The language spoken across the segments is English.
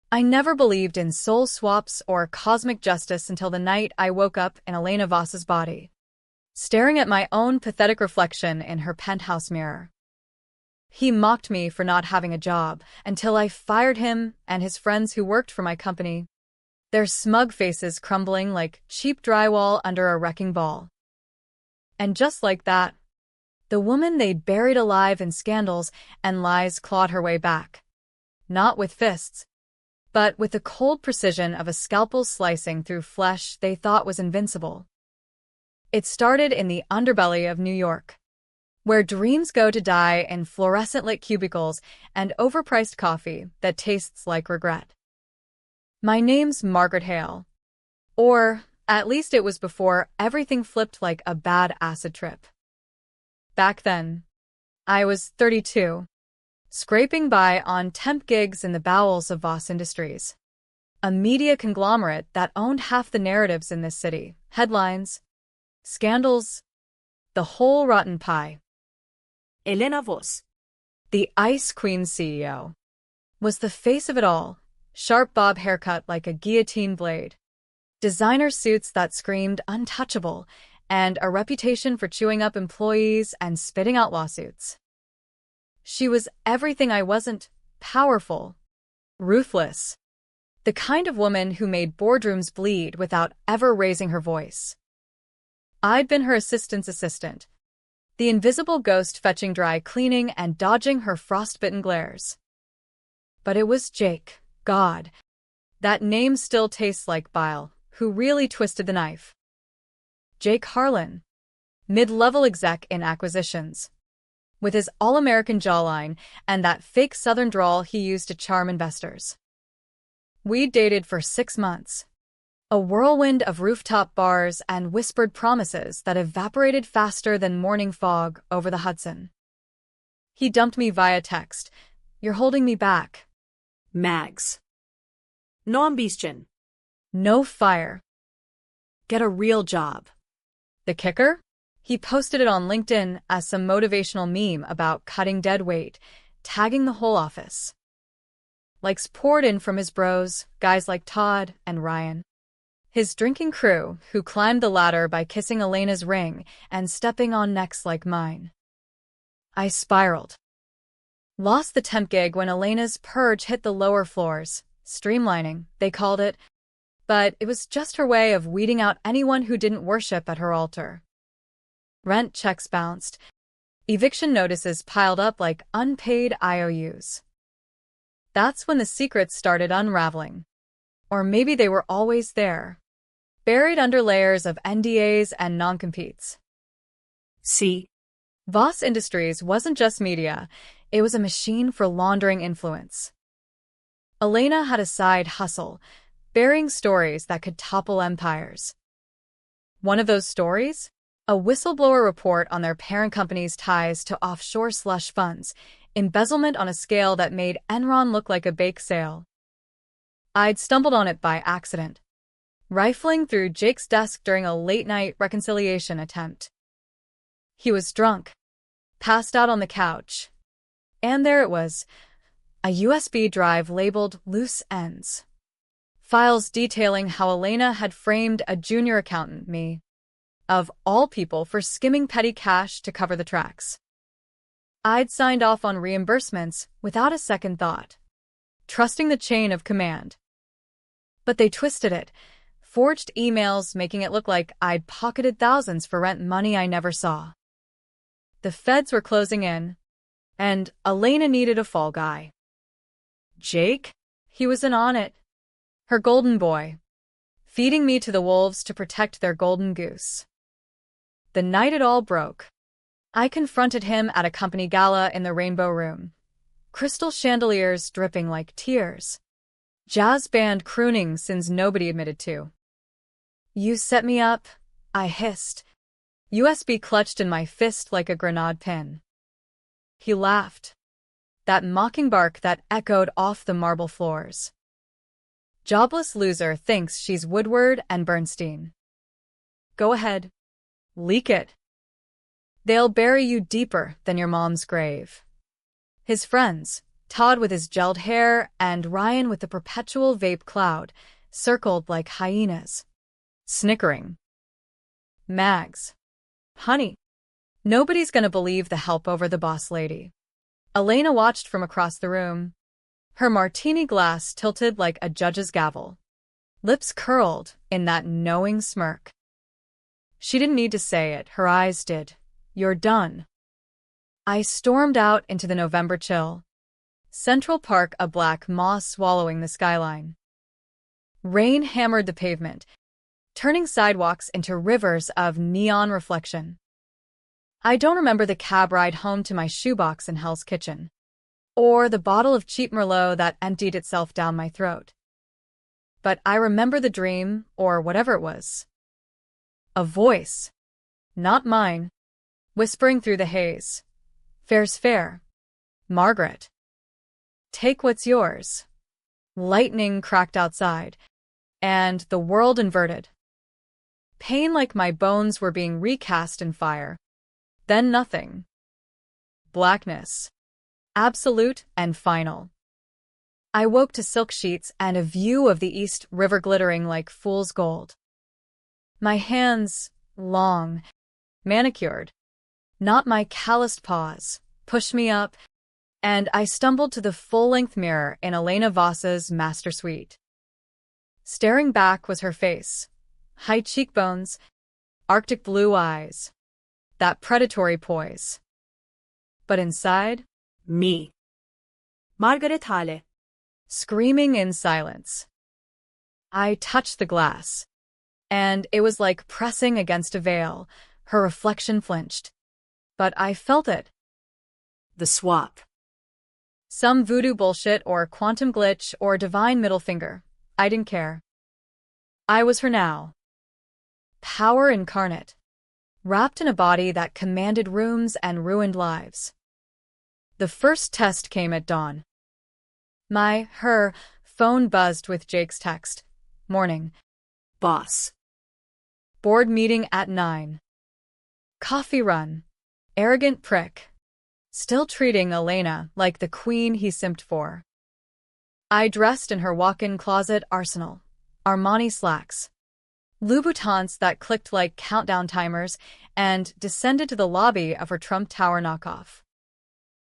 I never believed in soul swaps or cosmic justice until the night I woke up in Elena Voss'S body, staring at my own pathetic reflection in her penthouse mirror. He mocked me for not having a job until I fired him and his friends who worked for my company, their smug faces crumbling like cheap drywall under a wrecking ball. And just like that, the woman they'd buried alive in scandals and lies clawed her way back. Not with fists, but with the cold precision of a scalpel slicing through flesh they thought was invincible. It started in the underbelly of New York, where dreams go to die in fluorescent-lit cubicles and overpriced coffee that tastes like regret. My name's Margaret Hale. Or, at least it was before everything flipped like a bad acid trip. Back then, I was 32, scraping by on temp gigs in the bowels of Voss Industries, a media conglomerate that owned half the narratives in this city. Headlines, scandals, the whole rotten pie. Elena Voss'S, the Ice Queen CEO, was the face of it all, sharp bob haircut like a guillotine blade, designer suits that screamed untouchable, and a reputation for chewing up employees and spitting out lawsuits. She was everything I wasn't: powerful, ruthless, the kind of woman who made boardrooms bleed without ever raising her voice. I'd been her assistant's assistant, the invisible ghost fetching dry cleaning and dodging her frostbitten glares. But it was Jake, God, that name still tastes like bile, who really twisted the knife. Jake Harlan, mid-level exec in acquisitions, with his all-American jawline and that fake Southern drawl he used to charm investors. We dated for 6 months, a whirlwind of rooftop bars and whispered promises that evaporated faster than morning fog over the Hudson. He dumped me via text. "You're holding me back." Mags. No ambition. No fire. Get a real job. The kicker? He posted it on LinkedIn as some motivational meme about cutting dead weight, tagging the whole office. Likes poured in from his bros, guys like Todd and Ryan. His drinking crew, who climbed the ladder by kissing Elena's ring and stepping on necks like mine. I spiraled. Lost the temp gig when Elena's purge hit the lower floors. Streamlining, they called it. But it was just her way of weeding out anyone who didn't worship at her altar. Rent checks bounced. Eviction notices piled up like unpaid IOUs. That's when the secrets started unraveling. Or maybe they were always there, buried under layers of NDAs and non-competes. See, Voss Industries wasn't just media, it was a machine for laundering influence. Elena had a side hustle, burying stories that could topple empires. One of those stories? A whistleblower report on their parent company's ties to offshore slush funds, embezzlement on a scale that made Enron look like a bake sale. I'd stumbled on it by accident, rifling through Jake's desk during a late-night reconciliation attempt. He was drunk, passed out on the couch, and there it was, a USB drive labeled "Loose Ends." Files detailing how Elena had framed a junior accountant, me, of all people, for skimming petty cash to cover the tracks. I'd signed off on reimbursements without a second thought, trusting the chain of command. But they twisted it, forged emails making it look like I'd pocketed thousands for rent money I never saw. The feds were closing in, and Elena needed a fall guy. Jake? He was in on it. Her golden boy, feeding me to the wolves to protect their golden goose. The night it all broke, I confronted him at a company gala in the Rainbow Room. Crystal chandeliers dripping like tears. Jazz band crooning sins nobody admitted to. "You set me up," I hissed, USB clutched in my fist like a grenade pin. He laughed, that mocking bark that echoed off the marble floors. "Jobless loser thinks she's Woodward and Bernstein. Go ahead. Leak it. They'll bury you deeper than your mom's grave." His friends, Todd with his gelled hair and Ryan with the perpetual vape cloud, circled like hyenas. Snickering. Mags. Honey. Nobody's gonna believe the help over the boss lady. Elena watched from across the room, her martini glass tilted like a judge's gavel, lips curled in that knowing smirk. She didn't need to say it, her eyes did. You're done. I stormed out into the November chill. Central Park a black moss swallowing the skyline. Rain hammered the pavement, turning sidewalks into rivers of neon reflection. I don't remember the cab ride home to my shoebox in Hell's Kitchen, or the bottle of cheap Merlot that emptied itself down my throat. But I remember the dream, or whatever it was. A voice, not mine, whispering through the haze. Fair's fair. Margaret. Take what's yours. Lightning cracked outside, and the world inverted. Pain like my bones were being recast in fire. Then nothing. Blackness. Absolute and final. I woke to silk sheets and a view of the East River glittering like fool's gold. My hands, long, manicured, not my calloused paws, pushed me up, and I stumbled to the full-length mirror in Elena Voss'S master suite. Staring back was her face, high cheekbones, Arctic blue eyes, that predatory poise. But inside, me. Margaret Hale. Screaming in silence. I touched the glass, and it was like pressing against a veil. Her reflection flinched. But I felt it. The swap. Some voodoo bullshit or quantum glitch or divine middle finger. I didn't care. I was her now. Power incarnate. Wrapped in a body that commanded rooms and ruined lives. The first test came at dawn. Her phone buzzed with Jake's text. Morning. Boss. Board meeting at 9. Coffee run. Arrogant prick. Still treating Elena like the queen he simped for. I dressed in her walk-in closet arsenal. Armani slacks. Louboutins that clicked like countdown timers, and descended to the lobby of her Trump Tower knockoff.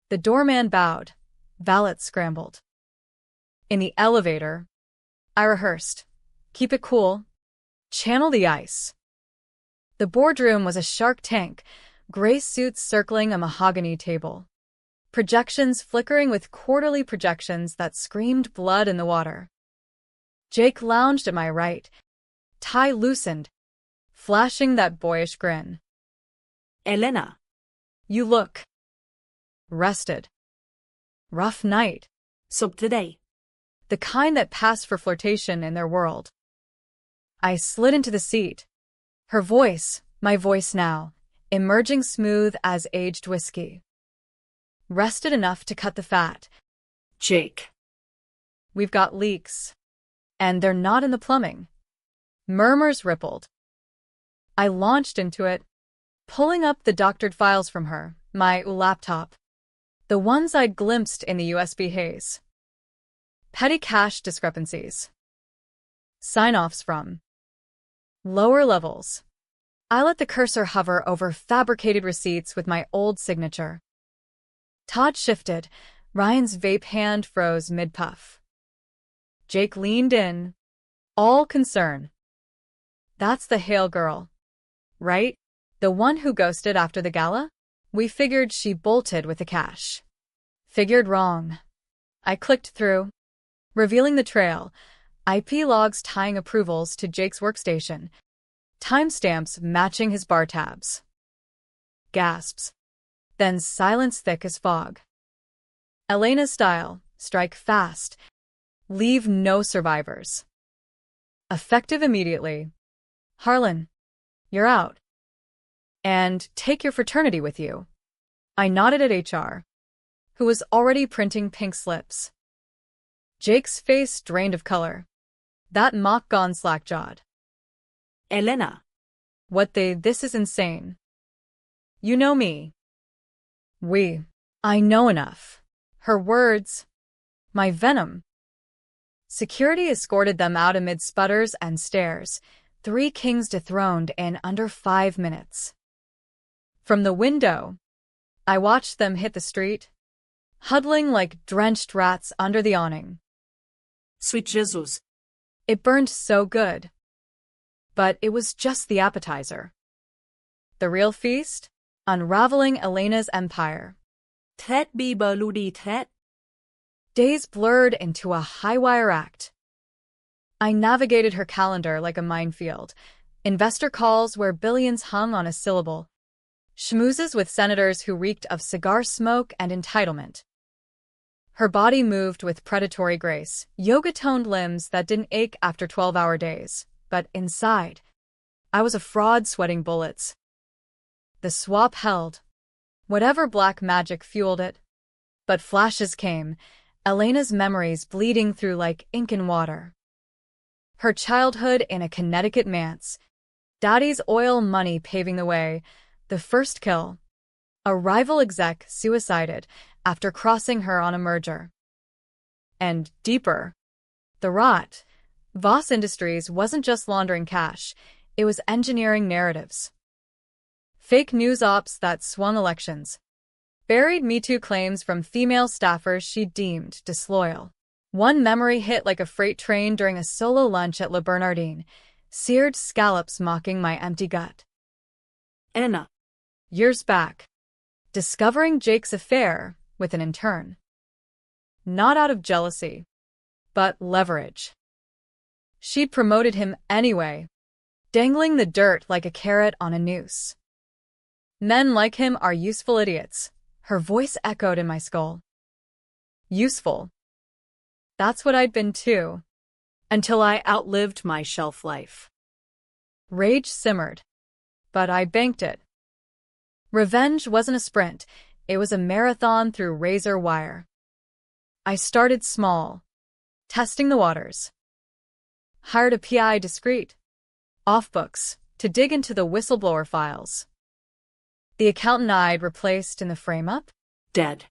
The doorman bowed. Valet scrambled. In the elevator, I rehearsed. Keep it cool. Channel the ice. The boardroom was a Shark Tank, gray suits circling a mahogany table. Projections flickering with quarterly projections that screamed blood in the water. Jake lounged at my right, tie loosened, flashing that boyish grin. Elena. You look rested. Rough night. So today. The kind that passed for flirtation in their world. I slid into the seat. Her voice, my voice now, emerging smooth as aged whiskey. Rested enough to cut the fat. Jake. We've got leaks. And they're not in the plumbing. Murmurs rippled. I launched into it, pulling up the doctored files from her, my laptop. The ones I'd glimpsed in the USB haze. Petty cash discrepancies. Sign-offs from lower levels. I let the cursor hover over fabricated receipts with my old signature. Todd shifted. Ryan's vape hand froze mid-puff. Jake leaned in, all concern. That's the Hale girl, right? The one who ghosted after the gala? We figured she bolted with the cash. Figured wrong. I clicked through, revealing the trail, IP logs tying approvals to Jake's workstation, timestamps matching his bar tabs. Gasps. Then silence thick as fog. Elena's style, strike fast, leave no survivors. Effective immediately. Harlan, you're out. And take your fraternity with you. I nodded at HR, who was already printing pink slips. Jake's face drained of color. That mock gone slack-jawed. Elena. This is insane. You know me. I know enough. Her words, my venom. Security escorted them out amid sputters and stares, 3 kings dethroned in under 5 minutes. From the window, I watched them hit the street, huddling like drenched rats under the awning. Sweet Jesus. It burned so good. But it was just the appetizer. The real feast? Unraveling Elena's empire. Threat be bloody threat. Days blurred into a high-wire act. I navigated her calendar like a minefield. Investor calls where billions hung on a syllable. Schmoozes with senators who reeked of cigar smoke and entitlement. Her body moved with predatory grace, yoga-toned limbs that didn't ache after 12-hour days. But inside, I was a fraud sweating bullets. The swap held. Whatever black magic fueled it. But flashes came, Elena's memories bleeding through like ink and water. Her childhood in a Connecticut manse. Daddy's oil money paving the way. The first kill. A rival exec suicided after crossing her on a merger. And deeper. The rot. Voss Industries wasn't just laundering cash, it was engineering narratives. Fake news ops that swung elections. Buried Me Too claims from female staffers she deemed disloyal. One memory hit like a freight train during a solo lunch at Le Bernardin, seared scallops mocking my empty gut. Elena. Years back, discovering Jake's affair with an intern. Not out of jealousy, but leverage. She'd promoted him anyway, dangling the dirt like a carrot on a noose. Men like him are useful idiots, her voice echoed in my skull. Useful. That's what I'd been too, Until I outlived my shelf life. Rage simmered, but I banked it. Revenge wasn't a sprint, it was a marathon through razor wire. I started small, testing the waters. Hired a PI discreet, off books, to dig into the whistleblower files. The accountant I'd replaced in the frame-up? Dead.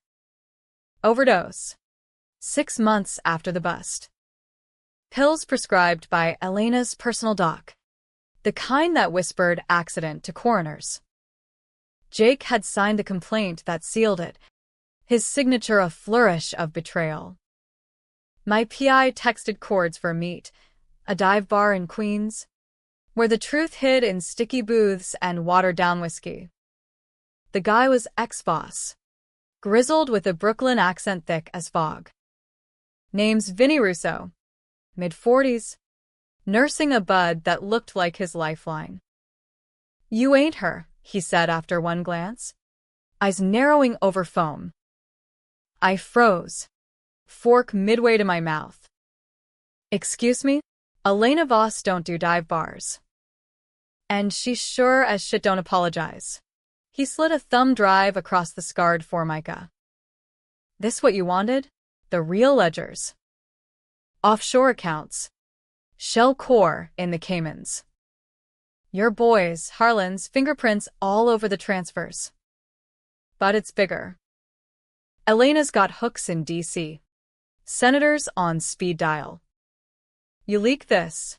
Overdose. 6 months after the bust. Pills prescribed by Elena's personal doc. The kind that whispered accident to coroners. Jake had signed the complaint that sealed it, his signature a flourish of betrayal. My PI texted chords for meet, a dive bar in Queens, where the truth hid in sticky booths and watered-down whiskey. The guy was ex-boss, grizzled with a Brooklyn accent thick as fog. Name's Vinny Russo, mid-40s, nursing a bud that looked like his lifeline. You ain't her, he said after one glance, eyes narrowing over foam. I froze, fork midway to my mouth. Excuse me? Elena Voss'S don't do dive bars. And she sure as shit don't apologize. He slid a thumb drive across the scarred formica. This what you wanted? The real ledgers. Offshore accounts. Shell core in the Caymans. Your boys, Harlan's, fingerprints all over the transfers. But it's bigger. Elena's got hooks in D.C. Senators on speed dial. You leak this.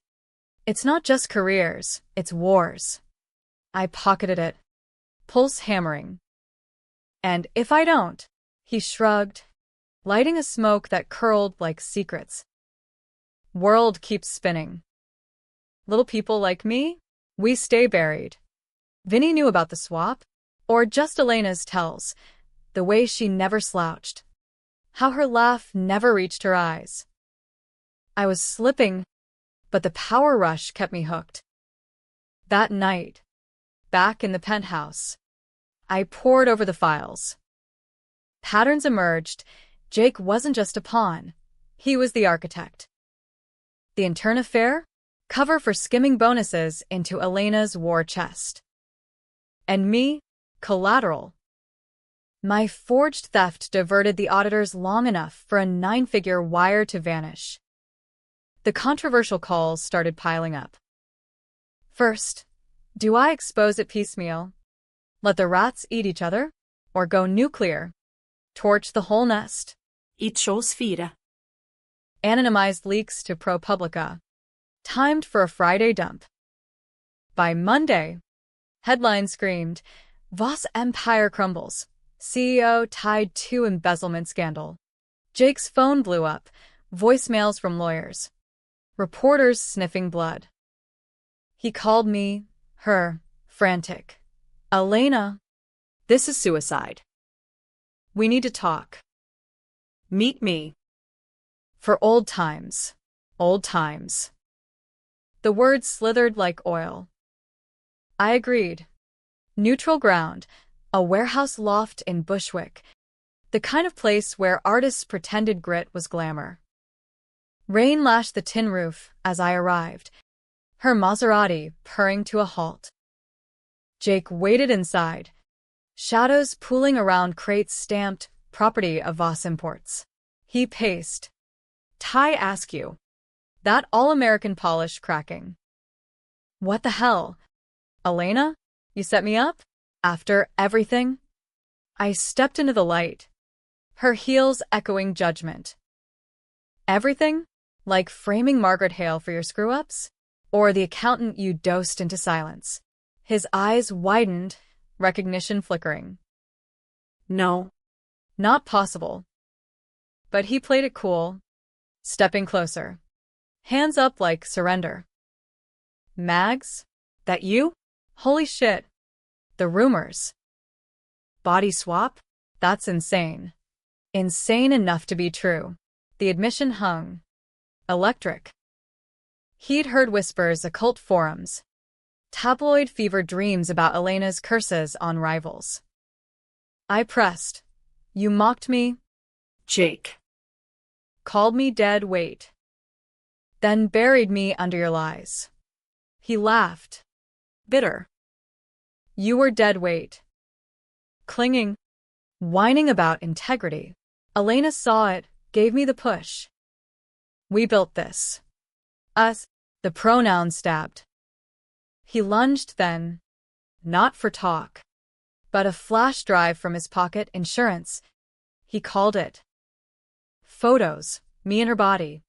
It's not just careers, it's wars. I pocketed it, pulse hammering. And if I don't, he shrugged, lighting a smoke that curled like secrets. World keeps spinning. Little people like me, we stay buried. Vinny knew about the swap, or just Elena's tells, the way she never slouched, how her laugh never reached her eyes. I was slipping, but the power rush kept me hooked. That night, back in the penthouse, I pored over the files. Patterns emerged. Jake wasn't just a pawn, he was the architect. The intern affair? Cover for skimming bonuses into Elena's war chest. And me? Collateral. My forged theft diverted the auditors long enough for a 9-figure wire to vanish. The controversial calls started piling up. First, do I expose it piecemeal? Let the rats eat each other? Or go nuclear? Torch the whole nest? A2O. Anonymized leaks to ProPublica. Timed for a Friday dump. By Monday, headline screamed, Voss empire crumbles. CEO tied to embezzlement scandal. Jake's phone blew up. Voicemails from lawyers. Reporters sniffing blood. He called me, her, frantic. Elena, This is suicide. we need to talk. Meet me. For old times. Old times. The words slithered like oil. I agreed. Neutral ground, a warehouse loft in Bushwick, the kind of place where artists pretended grit was glamour. Rain lashed the tin roof as I arrived, her Maserati purring to a halt. Jake waited inside, shadows pooling around crates stamped property of Voss Imports. He paced. Ty Askew. That all-American polish cracking. What the hell? Elena? You set me up? After everything? I stepped into the light, her heels echoing judgment. Everything? Like framing Margaret Hale for your screw-ups? Or the accountant you dosed into silence? His eyes widened, recognition flickering. No. Not possible. But he played it cool, stepping closer. Hands up like surrender. Mags? That you? Holy shit. The rumors. Body swap? That's insane. Insane enough to be true. The admission hung. Electric. He'd heard whispers, occult forums, tabloid fever dreams about Elena's curses on rivals. I pressed. You mocked me? Jake. Called me dead weight. Then buried me under your lies. He laughed. Bitter. You were dead weight. Clinging. Whining about integrity. Elena saw it, gave me the push. We built this. Us. The pronoun stabbed. He lunged then. Not for talk. But a flash drive from his pocket, insurance. He called it. Photos, me and her body.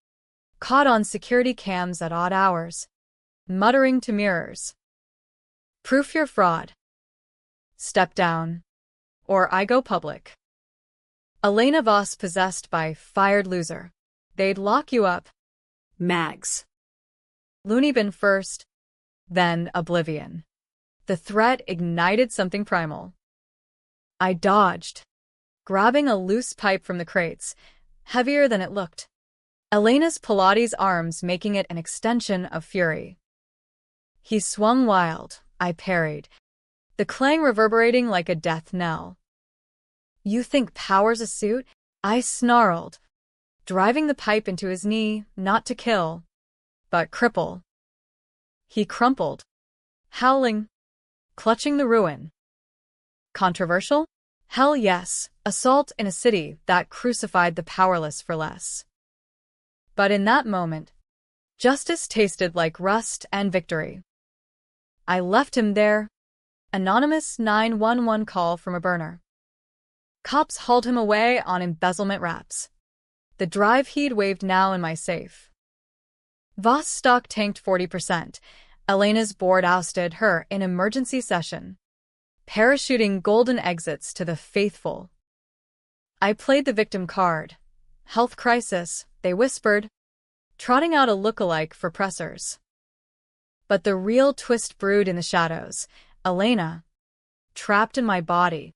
Caught on security cams at odd hours. Muttering to mirrors. Proof you're fraud. Step down. Or I go public. Elena Voss possessed by fired loser. They'd lock you up. Mags. Looney bin first, then oblivion. The threat ignited something primal. I dodged, grabbing a loose pipe from the crates, heavier than it looked. Elena's Pilates arms making it an extension of fury. He swung wild, I parried, the clang reverberating like a death knell. You think power's a suit? I snarled, driving the pipe into his knee, not to kill, but cripple. He crumpled, howling, clutching the ruin. Controversial? Hell yes, assault in a city that crucified the powerless for less. But in that moment, justice tasted like rust and victory. I left him there. Anonymous 911 call from a burner. Cops hauled him away on embezzlement raps. The drive he'd waved now in my safe. Voss stock tanked 40%. Elena's board ousted her in emergency session, parachuting golden exits to the faithful. I played the victim card. Health crisis, they whispered, trotting out a look-alike for pressers. But the real twist brewed in the shadows. Elena, trapped in my body,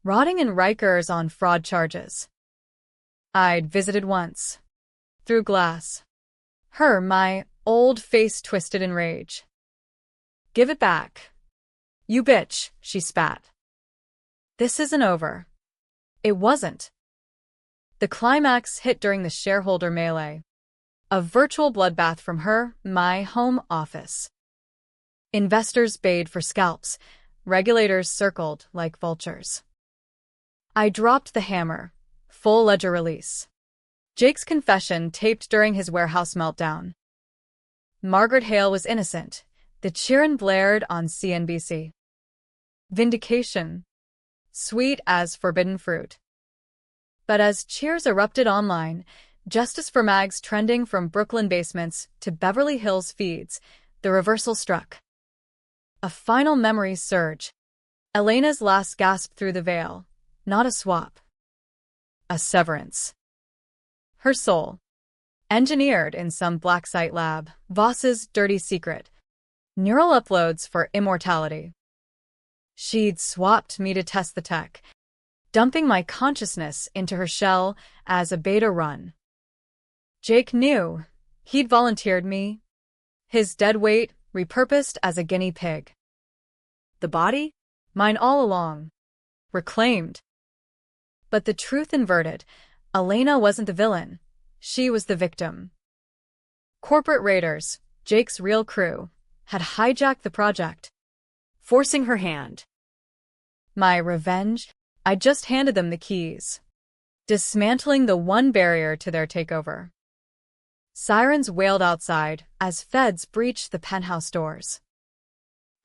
rotting in Rikers on fraud charges. I'd visited once, through glass. Her, my old face twisted in rage. Give it back. You bitch, she spat. This isn't over. It wasn't. The climax hit during the shareholder melee. A virtual bloodbath from her, my home office. Investors bayed for scalps. Regulators circled like vultures. I dropped the hammer. Full ledger release. Jake's confession taped during his warehouse meltdown. Margaret Hale was innocent. The cheerin' blared on CNBC. Vindication. Sweet as forbidden fruit. But as cheers erupted online, justice for mags trending from Brooklyn basements to Beverly Hills feeds, the reversal struck. A final memory surge. Elena's last gasp through the veil. Not a swap. A severance. Her soul. Engineered in some black site lab, Voss'S dirty secret. Neural uploads for immortality. She'd swapped me to test the tech, dumping my consciousness into her shell as a beta run. Jake knew. He'd volunteered me. His dead weight repurposed as a guinea pig. The body? Mine all along. Reclaimed. But the truth inverted. Elena wasn't the villain. She was the victim. Corporate raiders, Jake's real crew, had hijacked the project, forcing her hand. My revenge? I just handed them the keys, dismantling the one barrier to their takeover. Sirens wailed outside as feds breached the penthouse doors.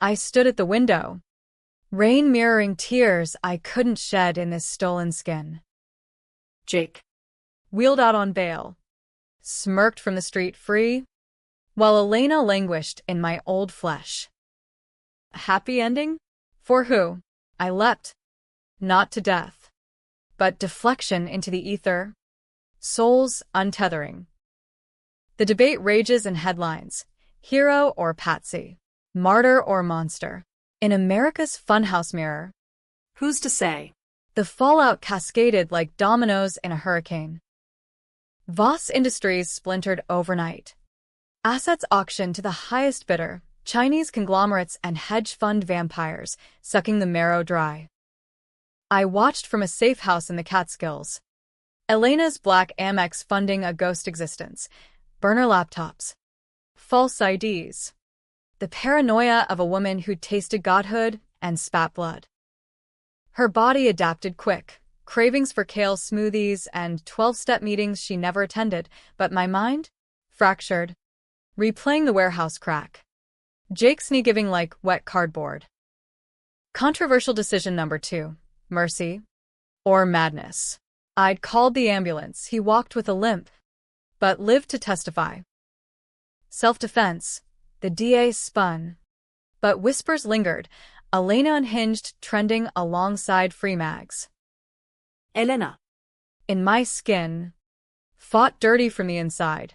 I stood at the window, rain mirroring tears I couldn't shed in this stolen skin. Jake, wheeled out on bail, smirked from the street free, while Elena languished in my old flesh. A happy ending? For who? I leapt. Not to death, but deflection into the ether. Souls untethering. The debate rages in headlines. Hero or patsy? Martyr or monster? In America's funhouse mirror. Who's to say? The fallout cascaded like dominoes in a hurricane. Voss Industries splintered overnight. Assets auctioned to the highest bidder, Chinese conglomerates and hedge fund vampires, sucking the marrow dry. I watched from a safe house in the Catskills. Elena's black Amex funding a ghost existence. Burner laptops. False IDs. The paranoia of a woman who'd tasted godhood and spat blood. Her body adapted quick, cravings for kale smoothies and 12-step meetings she never attended, but my mind? Fractured. Replaying the warehouse crack. Jake's knee giving like wet cardboard. Controversial decision number 2. Mercy or madness. I'd called the ambulance. He walked with a limp, but lived to testify. Self-defense. The DA spun. But whispers lingered. Elena unhinged, trending alongside free mags. Elena. In my skin. Fought dirty from the inside.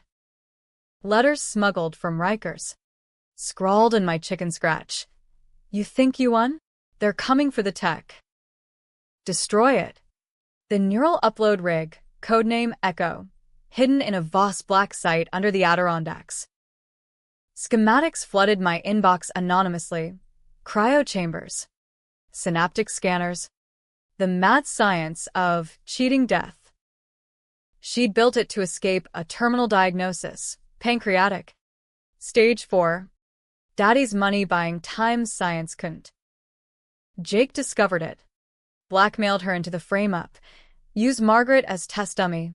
Letters smuggled from Rikers. Scrawled in my chicken scratch. You think you won? They're coming for the tech. Destroy it. The neural upload rig, codename Echo, hidden in a Voss black site under the Adirondacks. Schematics flooded my inbox anonymously. Cryo chambers. Synaptic scanners. The mad science of cheating death. She'd built it to escape a terminal diagnosis, pancreatic. Stage 4. Daddy's money buying time science couldn't. Jake discovered it. Blackmailed her into the frame-up. Used Margaret as test dummy.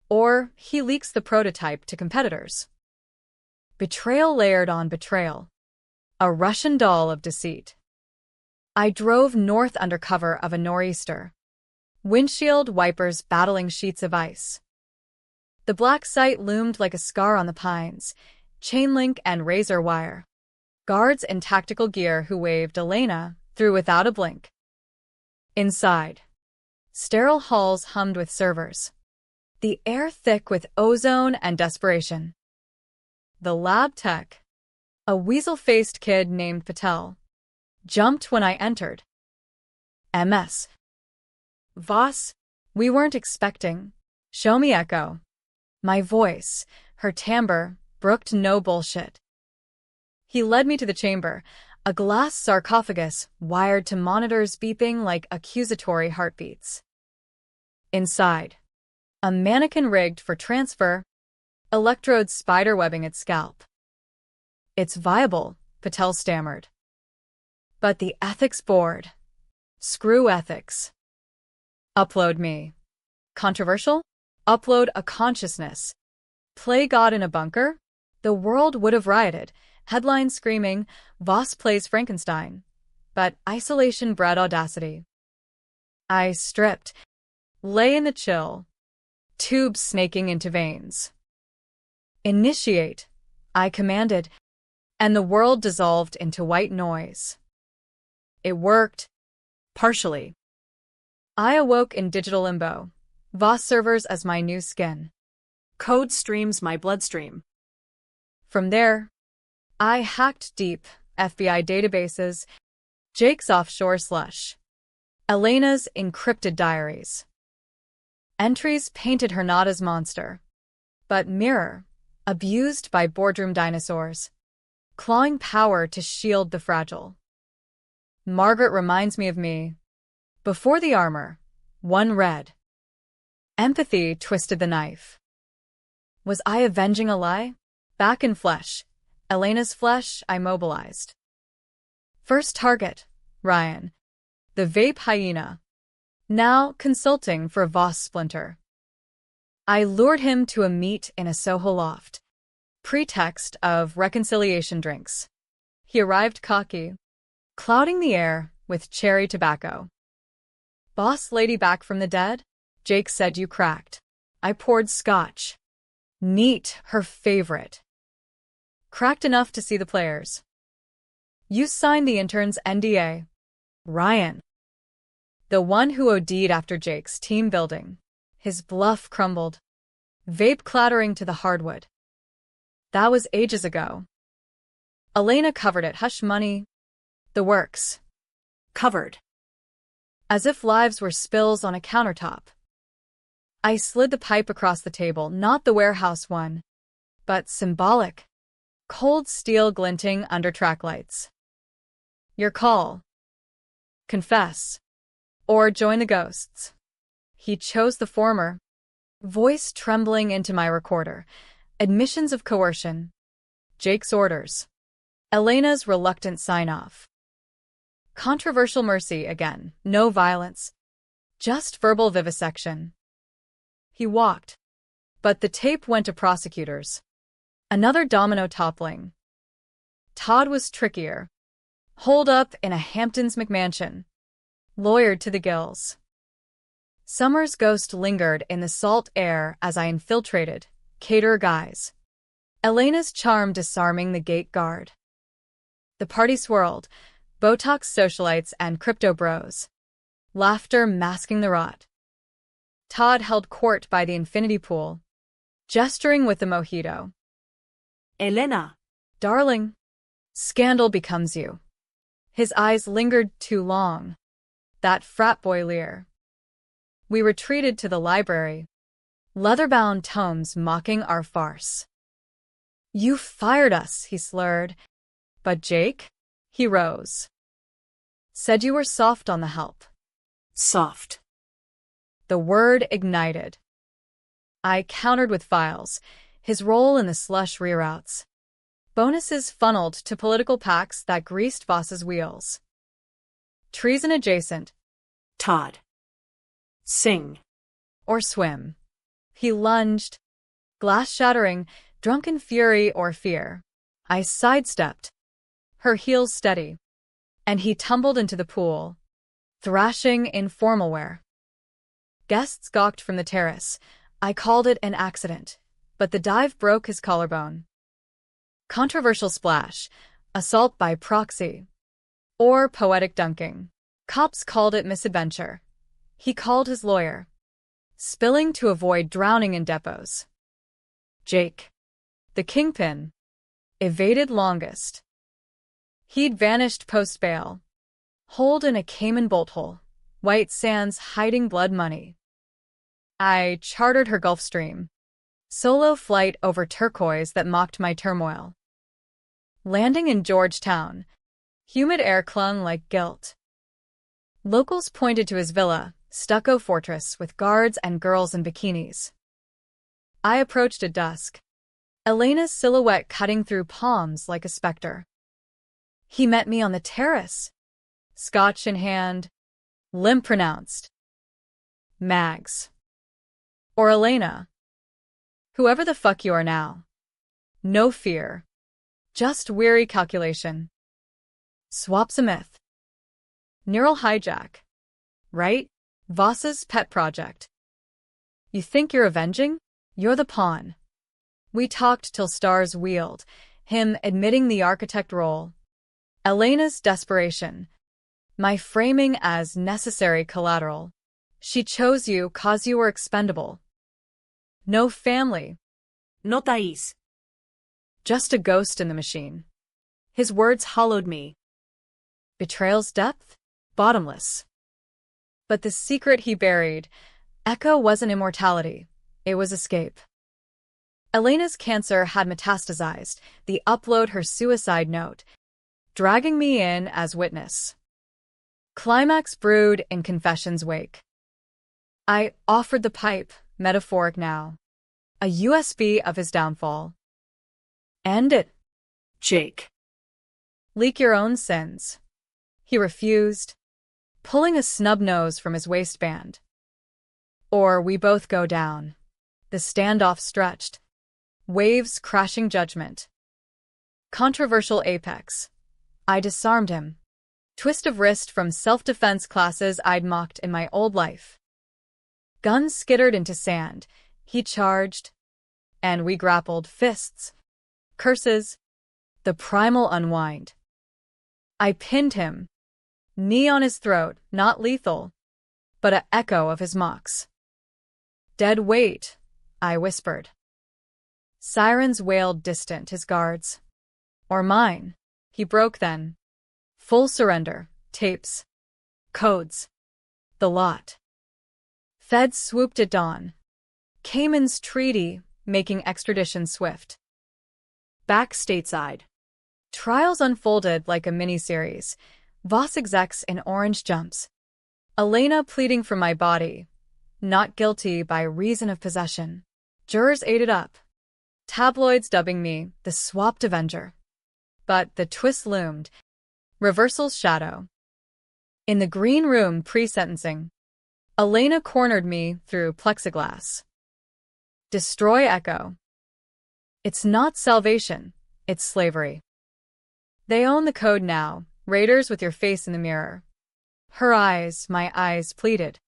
Or he leaks the prototype to competitors. Betrayal layered on betrayal. A Russian doll of deceit. I drove north under cover of a nor'easter. Windshield wipers battling sheets of ice. The black site loomed like a scar on the pines, chain link and razor wire. Guards in tactical gear who waved Elena through without a blink. Inside. Sterile halls hummed with servers. The air thick with ozone and desperation. The lab tech. A weasel-faced kid named Patel. Jumped when I entered. MS. Voss, we weren't expecting. Show me Echo. My voice, her timbre, brooked no bullshit. He led me to the chamber, a glass sarcophagus wired to monitors beeping like accusatory heartbeats. Inside. A mannequin rigged for transfer. Electrodes spiderwebbing its scalp. It's viable, Patel stammered. But the ethics board. Screw ethics. Upload me. Controversial? Upload a consciousness. Play God in a bunker? The world would have rioted, headlines screaming, Voss plays Frankenstein. But isolation bred audacity. I stripped, Lay in the chill. Tubes snaking into veins. Initiate, I commanded, and the world dissolved into white noise. It worked. Partially. I awoke in digital limbo. Voss servers as my new skin. Code streams my bloodstream. From there, I hacked deep FBI databases, Jake's offshore slush, Elena's encrypted diaries. Entries painted her not as monster, but mirror, abused by boardroom dinosaurs, clawing power to shield the fragile. Margaret reminds me of me. Before the armor, one red. Empathy twisted the knife. Was I avenging a lie? Back in flesh, Elena's flesh, I mobilized. First target, Ryan, the vape hyena, now consulting for a Voss splinter. I lured him to a meet in a Soho loft, pretext of reconciliation drinks. He arrived cocky, clouding the air with cherry tobacco. Boss lady back from the dead? Jake said you cracked. I poured scotch. Neat, her favorite. Cracked enough to see the players. You signed the intern's NDA. Ryan. The one who OD'd after Jake's team building. His bluff crumbled. Vape clattering to the hardwood. That was ages ago. Elena covered it. Hush money. The works. Covered. As if lives were spills on a countertop. I slid the pipe across the table, not the warehouse one, but symbolic. Cold steel glinting under track lights. Your call. Confess. Or join the ghosts. He chose the former. Voice trembling into my recorder. Admissions of coercion. Jake's orders. Elena's reluctant sign-off. Controversial mercy again. No violence. Just verbal vivisection. He walked. But the tape went to prosecutors. Another domino toppling. Todd was trickier. Holed up in a Hamptons McMansion. Lawyered to the gills. Summer's ghost lingered in the salt air as I infiltrated. Caterer guys. Elena's charm disarming the gate guard. The party swirled. Botox socialites and crypto bros. Laughter masking the rot. Todd held court by the infinity pool, gesturing with the mojito. Elena. Darling. Scandal becomes you. His eyes lingered too long. That frat boy leer. We retreated to the library. Leather-bound tomes mocking our farce. You fired us, he slurred. But Jake? He rose. Said you were soft on the help. Soft. The word ignited. I countered with files, his role in the slush reroutes. Bonuses funneled to political PACs that greased Voss's wheels. Treason adjacent. Todd. Sing. Or swim. He lunged. Glass shattering, drunken fury or fear. I sidestepped. Her heels steady. And he tumbled into the pool, thrashing in formal wear. Guests gawked from the terrace. I called it an accident, but the dive broke his collarbone. Controversial splash, assault by proxy, or poetic dunking. Cops called it misadventure. He called his lawyer. Spilling to avoid drowning in depots. Jake, the kingpin, evaded longest. He'd vanished post-bail. Holed in a Cayman bolt hole, white sands hiding blood money. I chartered her Gulfstream. Solo flight over turquoise that mocked my turmoil. Landing in Georgetown. Humid air clung like guilt. Locals pointed to his villa, stucco fortress with guards and girls in bikinis. I approached at dusk. Elena's silhouette cutting through palms like a specter. He met me on the terrace. Scotch in hand. Limp pronounced. Mags. Or Elena. Whoever the fuck you are now. No fear. Just weary calculation. Swap's a myth. Neural hijack. Right? Voss's pet project. You think you're avenging? You're the pawn. We talked till stars wheeled, him admitting the architect role. Elena's desperation. My framing as necessary collateral. She chose you 'cause you were expendable. No family. No Thais. Just a ghost in the machine. His words hollowed me. Betrayal's depth? Bottomless. But the secret he buried, Echo wasn't immortality. It was escape. Elena's cancer had metastasized, the upload her suicide note, dragging me in as witness. Climax brewed in confession's wake. I offered the pipe, metaphoric now. A USB of his downfall. End it. Jake. Leak your own sins. He refused, pulling a snub nose from his waistband. Or we both go down. The standoff stretched. Waves crashing judgment. Controversial apex. I disarmed him. Twist of wrist from self-defense classes I'd mocked in my old life. Gun skittered into sand. He charged. And we grappled, fists. Curses. The primal unwind. I pinned him. Knee on his throat, not lethal, but an echo of his mocks. Dead weight, I whispered. Sirens wailed distant, his guards. Or mine. He broke then. Full surrender, tapes. Codes. The lot. Feds swooped at dawn. Cayman's treaty, making extradition swift. Back stateside. Trials unfolded like a miniseries. Voss execs in orange jumps. Elena pleading for my body. Not guilty by reason of possession. Jurors ate it up. Tabloids dubbing me the swapped avenger. But the twist loomed. Reversal's shadow. In the green room pre-sentencing, Elena cornered me through plexiglass. Destroy Echo. It's not salvation, it's slavery. They own the code now, raiders with your face in the mirror. Her eyes, my eyes, pleaded.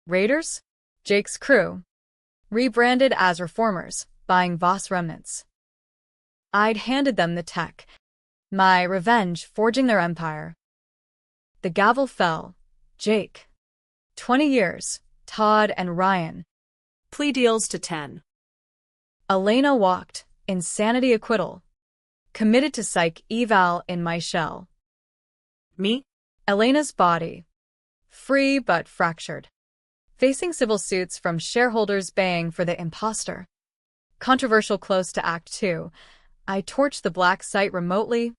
Raiders? Jake's crew. Rebranded as reformers, buying Voss remnants. I'd handed them the tech. My revenge forging their empire. The gavel fell. Jake. 20 years. Todd and Ryan. Plea deals to 10. Elena walked. Insanity acquittal. Committed to psych eval in my shell. Me? Elena's body. Free but fractured. Facing civil suits from shareholders baying for the imposter. Controversial close to Act 2. I torched the black site remotely.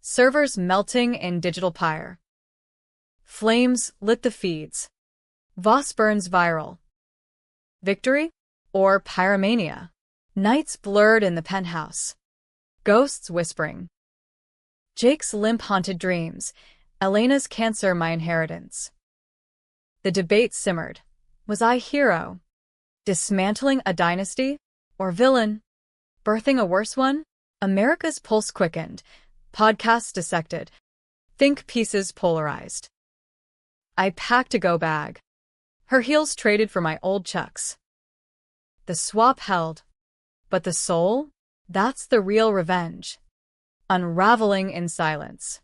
Servers melting in digital pyre. Flames lit the feeds. Voss burns viral. Victory? Or pyromania? Nights blurred in the penthouse. Ghosts whispering. Jake's limp-haunted dreams. Elena's cancer my inheritance. The debate simmered. Was I hero? Dismantling a dynasty? Or villain? Birthing a worse one? America's pulse quickened. Podcasts dissected. Think pieces polarized. I packed a go bag. Her heels traded for my old Chucks. The swap held. But the soul? That's the real revenge. Unraveling in silence.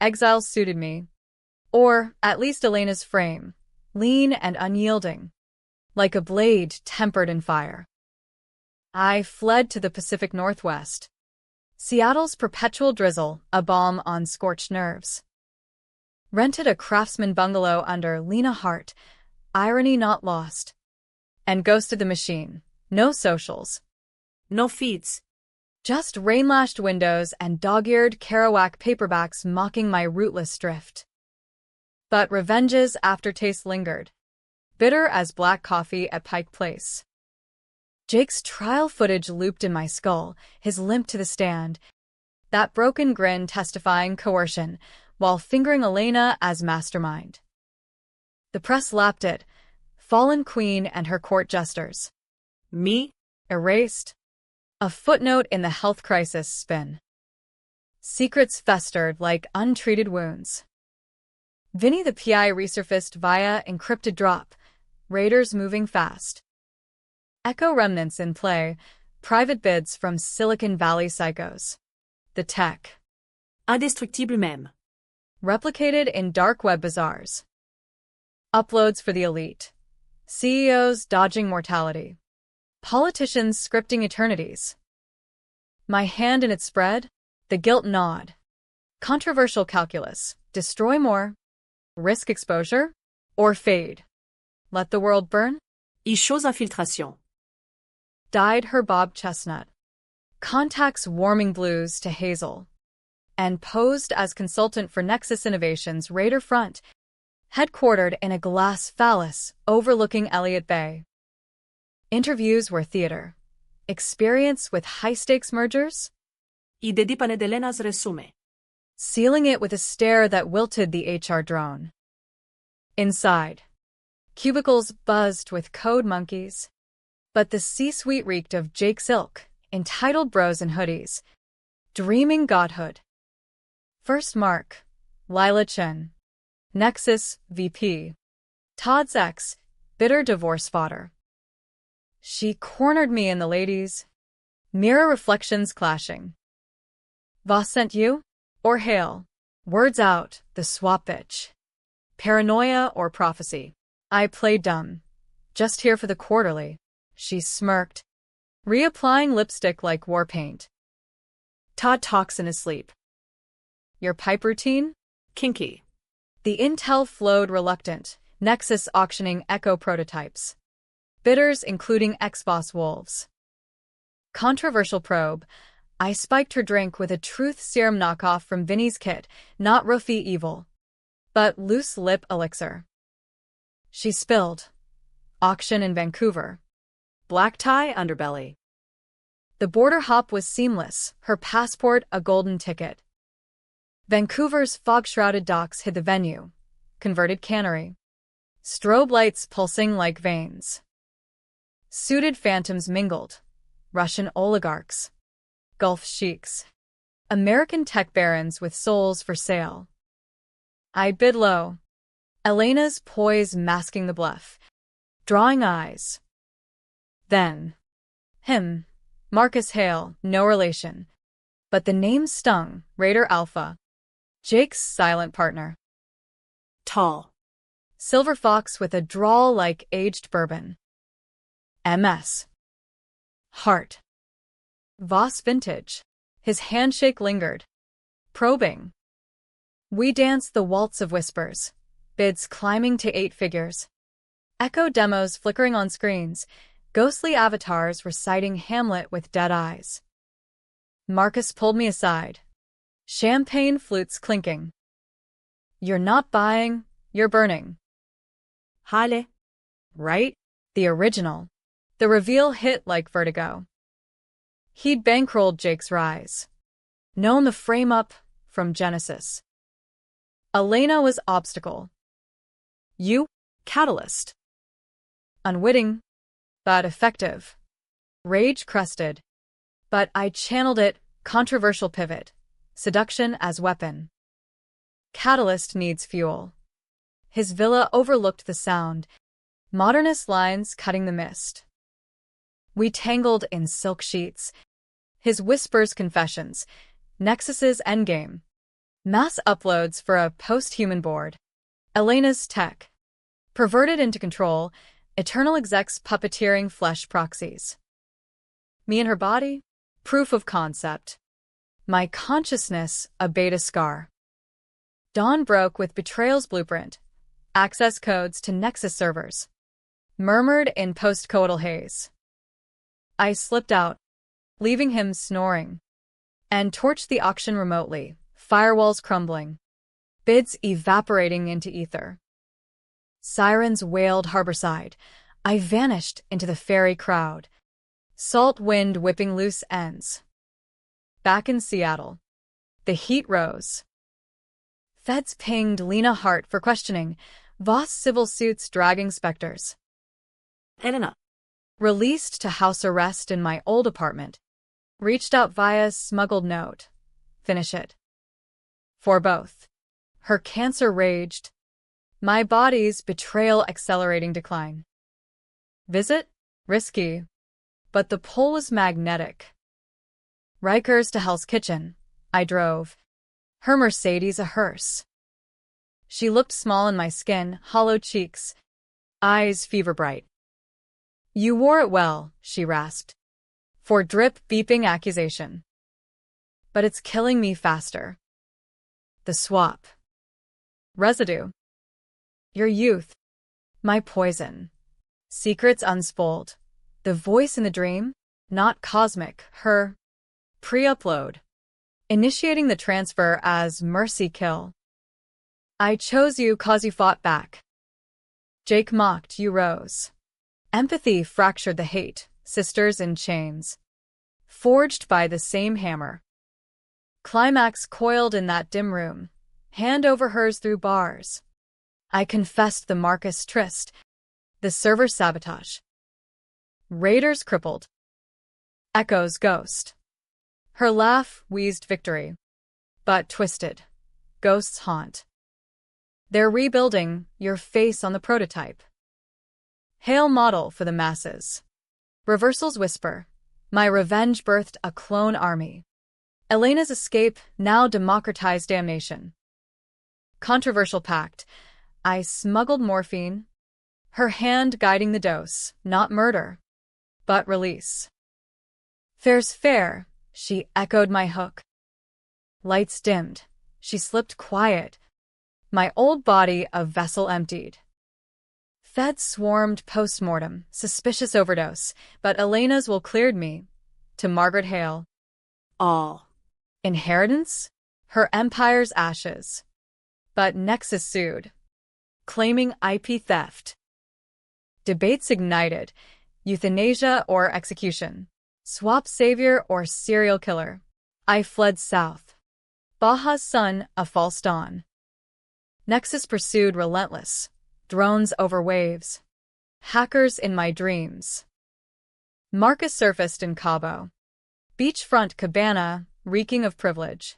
Exile suited me. Or, at least Elena's frame. Lean and unyielding. Like a blade tempered in fire. I fled to the Pacific Northwest. Seattle's perpetual drizzle, a balm on scorched nerves. Rented a craftsman bungalow under Lena Hart, irony not lost. And ghosted the machine. No socials. No feeds. Just rain-lashed windows and dog-eared Kerouac paperbacks mocking my rootless drift. But revenge's aftertaste lingered. Bitter as black coffee at Pike Place. Jake's trial footage looped in my skull, his limp to the stand. That broken grin testifying coercion, while fingering Elena as mastermind. The press lapped it. Fallen queen and her court jesters. Me? Erased. A footnote in the health crisis spin. Secrets festered like untreated wounds. Vinny the PI resurfaced via encrypted drop. raiders moving fast. Echo remnants in play, private bids from Silicon Valley psychos. The tech. Indestructible même. Replicated in dark web bazaars. Uploads for the elite. CEOs dodging mortality. Politicians scripting eternities. My hand in its spread, the gilt nod. Controversial calculus. Destroy more. Risk exposure? Or fade? Let the world burn? E chose infiltration. Dyed her bob chestnut. Contacts warming blues to hazel. And posed as consultant for Nexus Innovations' Raider Front, headquartered in a glass phallus overlooking Elliott Bay. Interviews were theater. Experience with high-stakes mergers? I dedipane de Elena's resume. Sealing it with a stare that wilted the HR drone. Inside, cubicles buzzed with code monkeys, but the C-suite reeked of Jake Silk, entitled bros in hoodies, dreaming godhood. First Mark, Lila Chen, Nexus VP, Todd's ex, bitter divorce fodder. She cornered me in the ladies, mirror reflections clashing. Voss sent you? Or hail? Words out, the swap bitch. Paranoia or prophecy? I played dumb. Just here for the quarterly. She smirked, reapplying lipstick like war paint. Todd talks in his sleep. Your pipe routine? Kinky. The intel flowed reluctant, Nexus auctioning Echo prototypes. Bidders including ex-boss wolves. Controversial probe. I spiked her drink with a truth serum knockoff from Vinny's kit, not roofie evil, but loose lip elixir. She spilled. Auction in Vancouver. Black tie, underbelly. The border hop was seamless, her passport a golden ticket. Vancouver's fog-shrouded docks hid the venue. Converted cannery. Strobe lights pulsing like veins. Suited phantoms mingled. Russian oligarchs. Gulf sheiks. American tech barons with souls for sale. I bid low. Elena's poise masking the bluff. Drawing eyes. Then. Him. Marcus Hale, no relation. But the name stung, Raider Alpha. Jake's silent partner. Tall. Silver fox with a drawl like aged bourbon. MS. Heart. Voss vintage. His handshake lingered. Probing. We danced the waltz of whispers. Bids climbing to 8 figures. Echo demos flickering on screens. Ghostly avatars reciting Hamlet with dead eyes. Marcus pulled me aside. Champagne flutes clinking. You're not buying, you're burning. Hale. Right? The original. The reveal hit like vertigo. He'd bankrolled Jake's rise. Known the frame-up from Genesis. Elena was obstacle. You? Catalyst. Unwitting, but effective. Rage-crusted. But I channeled it, controversial pivot. Seduction as weapon. Catalyst needs fuel. His villa overlooked the sound. Modernist lines cutting the mist. We tangled in silk sheets. His whispers confessions. Nexus's endgame. Mass uploads for a post-human board. Elena's tech. Perverted into control. Eternal execs puppeteering flesh proxies. Me and her body? Proof of concept. My consciousness, a beta scar. Dawn broke with betrayals blueprint. Access codes to Nexus servers. Murmured in post-coital haze. I slipped out, leaving him snoring, and torched the auction remotely, firewalls crumbling, bids evaporating into ether. Sirens wailed harborside. I vanished into the ferry crowd. Salt wind whipping loose ends. Back in Seattle. The heat rose. Feds pinged Lena Hart for questioning. Voss civil suits dragging specters. Elena. Released to house arrest in my old apartment. Reached out via smuggled note. Finish it. For both. Her cancer raged. My body's betrayal accelerating decline. Visit? Risky. But the pull was magnetic. Rikers to Hell's Kitchen. I drove. Her Mercedes a hearse. She looked small in my skin, hollow cheeks, eyes fever-bright. You wore it well, she rasped. For drip beeping accusation. But it's killing me faster. The swap. Residue. Your youth. My poison. Secrets unspooled. The voice in the dream? Not cosmic. Her. Pre-upload. Initiating the transfer as mercy kill. I chose you 'cause you fought back. Jake mocked, you rose. Empathy fractured the hate, sisters in chains. Forged by the same hammer. Climax coiled in that dim room, hand over hers through bars. I confessed the Marcus tryst, the server sabotage. Raiders crippled. Echo's ghost. Her laugh wheezed victory. But twisted. Ghosts haunt. They're rebuilding your face on the prototype. Hail model for the masses. Reversals whisper. My revenge birthed a clone army. Elena's escape now democratized damnation. Controversial pact. I smuggled morphine. Her hand guiding the dose, not murder, but release. Fair's fair, she echoed my hook. Lights dimmed. She slipped quiet. My old body a vessel emptied. Feds swarmed post-mortem, suspicious overdose, but Elena's will cleared me. To Margaret Hale. All. Inheritance? Her empire's ashes. But Nexus sued, claiming IP theft. Debates ignited. Euthanasia or execution. Swap savior or serial killer. I fled south. Baja's son, a false dawn. Nexus pursued relentless. Drones over waves. Hackers in my dreams. Marcus surfaced in Cabo. Beachfront cabana, reeking of privilege.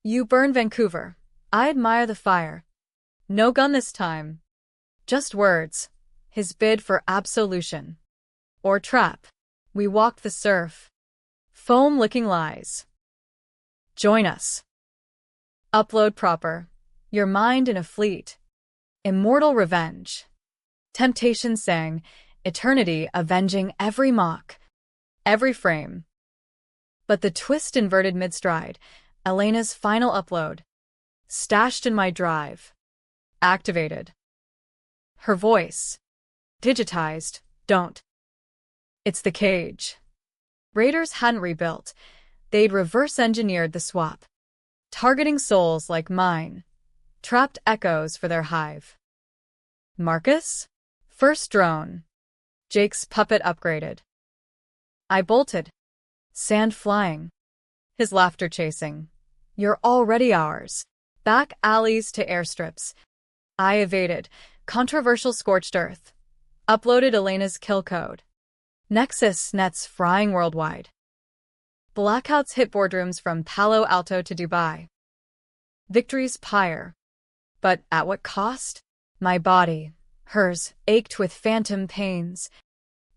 You burn Vancouver. I admire the fire. No gun this time. Just words. His bid for absolution. Or trap. We walked the surf. Foam-licking lies. Join us. Upload proper. Your mind in a fleet. Immortal revenge. Temptation sang, eternity avenging every mock. Every frame. But the twist inverted mid-stride. Elena's final upload. Stashed in my drive. Activated. Her voice. Digitized. Don't. It's the cage. Raiders hadn't rebuilt. They'd reverse-engineered the swap. Targeting souls like mine. Trapped echoes for their hive. Marcus? First drone. Jake's puppet upgraded. I bolted. Sand flying. His laughter chasing. You're already ours. Back alleys to airstrips. I evaded. Controversial scorched earth. Uploaded Elena's kill code. Nexus nets frying worldwide. Blackouts hit boardrooms from Palo Alto to Dubai. Victory's pyre. But at what cost? My body, hers, ached with phantom pains.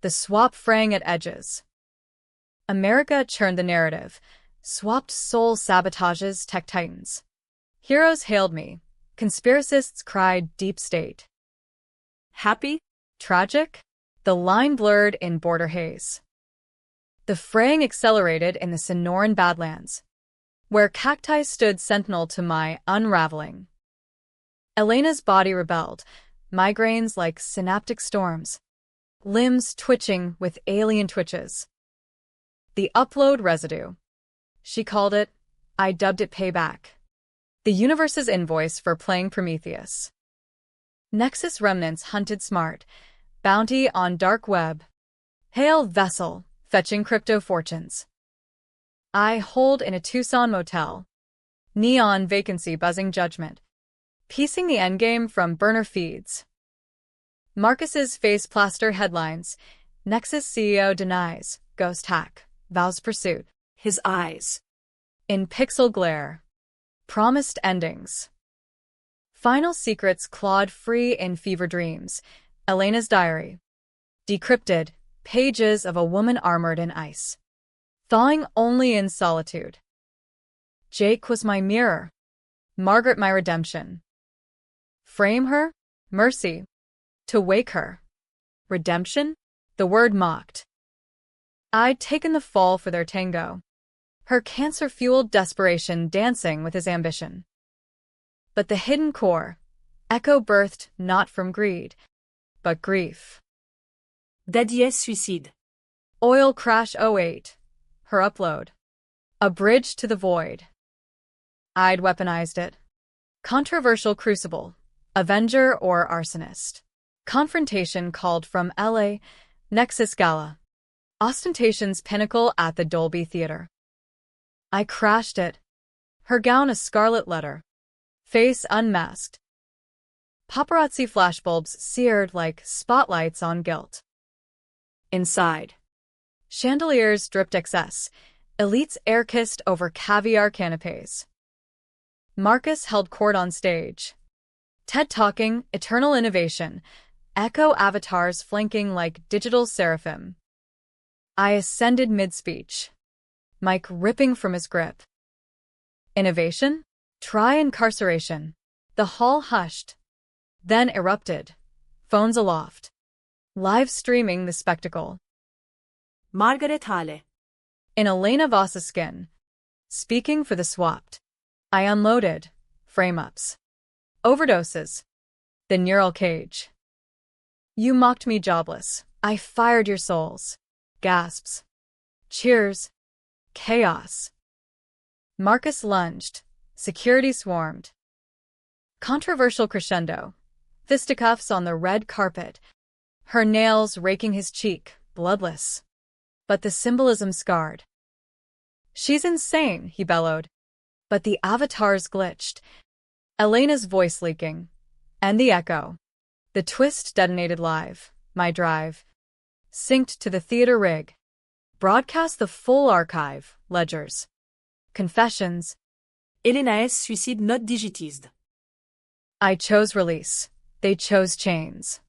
The swap fraying at edges. America churned the narrative. Swapped soul sabotages tech titans. Heroes hailed me. Conspiracists cried deep state. Happy? Tragic? The line blurred in border haze. The fraying accelerated in the Sonoran Badlands, where cacti stood sentinel to my unraveling. Elena's body rebelled, migraines like synaptic storms, limbs twitching with alien twitches. The upload residue. She called it, I dubbed it payback. The universe's invoice for playing Prometheus. Nexus remnants hunted smart. Bounty on dark web. Hail vessel, fetching crypto fortunes. I hold in a Tucson motel. Neon vacancy buzzing judgment. Piecing the endgame from burner feeds. Marcus's face plaster headlines. Nexus CEO denies. Ghost hack. Vows pursuit. His eyes. In pixel glare. Promised endings. Final secrets clawed free in fever dreams. Elena's diary. Decrypted, pages of a woman armored in ice. Thawing only in solitude. Jake was my mirror. Margaret my redemption. Frame her? Mercy. To wake her. Redemption? The word mocked. I'd taken the fall for their tango. Her cancer-fueled desperation dancing with his ambition. But the hidden core, Echo birthed not from greed, but grief. A2O Suicide. Oil crash '08. Her upload. A bridge to the void. I'd weaponized it. Controversial crucible. Avenger or arsonist. Confrontation called from LA. Nexus Gala. Ostentation's pinnacle at the Dolby Theater. I crashed it. Her gown a scarlet letter. Face unmasked. Paparazzi flashbulbs seared like spotlights on guilt. Inside. Chandeliers dripped excess. Elites air-kissed over caviar canapes. Marcus held court on stage. TED talking, eternal innovation. Echo avatars flanking like digital seraphim. I ascended mid-speech. Mike ripping from his grip. Innovation? Try incarceration. The hall hushed. Then erupted. Phones aloft. Live streaming the spectacle. Margaret Hale. In Elena Voss'S skin. Speaking for the swapped. I unloaded. Frame-ups. Overdoses. The neural cage. You mocked me jobless. I fired your souls. Gasps. Cheers. Chaos. Marcus lunged. Security swarmed. Controversial crescendo. Fisticuffs on the red carpet. Her nails raking his cheek, bloodless. But the symbolism scarred. She's insane, he bellowed. But the avatars glitched. Elena's voice leaking. And the echo. The twist detonated live. My drive. Synced to the theater rig. Broadcast the full archive, ledgers. Confessions. Elena's suicide not digitized. I chose release. They chose chains.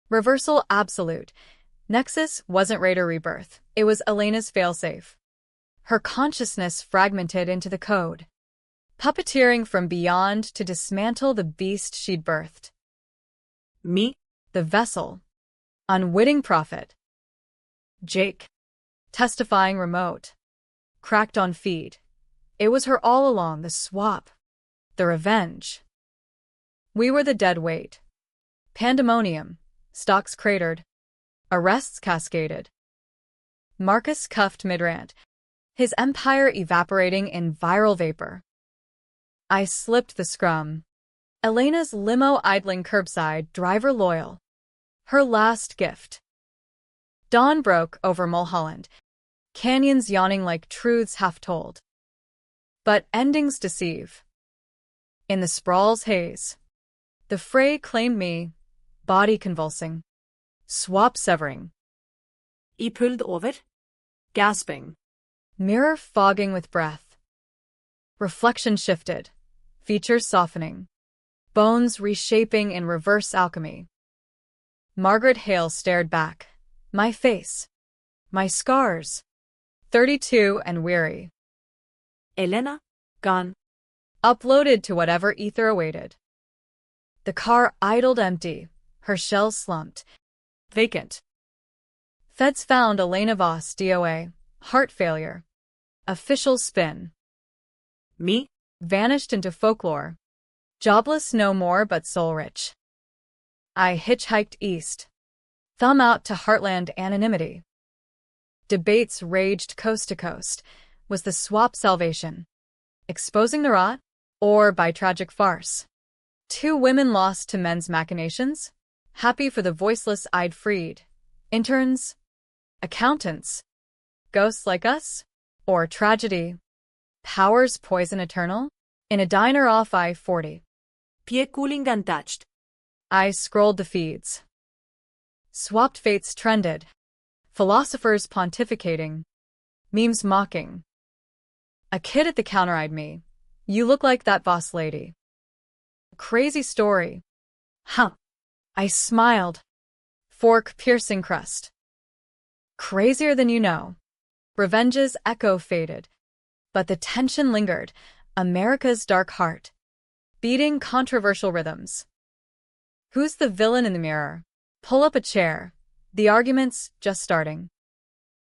Reversal absolute. Nexus wasn't Raider rebirth. It was Elena's failsafe. Her consciousness fragmented into the code. Puppeteering from beyond to dismantle the beast she'd birthed. Me? The vessel. Unwitting prophet. Jake. Testifying remote. Cracked on feed. It was her all along, the swap. The revenge. We were the dead weight. Pandemonium. Stocks cratered. Arrests cascaded. Marcus cuffed mid-rant. His empire evaporating in viral vapor. I slipped the scrum. Elena's limo idling curbside, driver loyal. Her last gift. Dawn broke over Mulholland. Canyons yawning like truths half-told. But endings deceive. In the sprawl's haze. The fray claimed me, body convulsing. Swap severing. I pulled over. Gasping. Mirror fogging with breath. Reflection shifted. Features softening. Bones reshaping in reverse alchemy. Margaret Hale stared back. My face. My scars. 32 and weary. Elena? Gone. Uploaded to whatever ether awaited. The car idled empty. Her shell slumped. Vacant. Feds found Elena Voss'S DOA. Heart failure. Official spin. Me? Vanished into folklore. Jobless no more but soul-rich. I hitchhiked east. Thumb out to heartland anonymity. Debates raged coast to coast. Was the swap salvation? Exposing the rot? Or by tragic farce? 2 women lost to men's machinations? Happy for the voiceless I'd freed. Interns? Accountants? Ghosts like us? Or tragedy? Power's poison eternal? In a diner off I-40. Pie cooling untouched. I scrolled the feeds. Swapped fates trended. Philosophers pontificating. Memes mocking. A kid at the counter eyed me. You look like that boss lady. Crazy story. Huh. I smiled. fork-piercing crust. Crazier than you know. Revenge's echo faded, but the tension lingered, America's dark heart, beating controversial rhythms. Who's the villain in the mirror? Pull up a chair. The argument's just starting.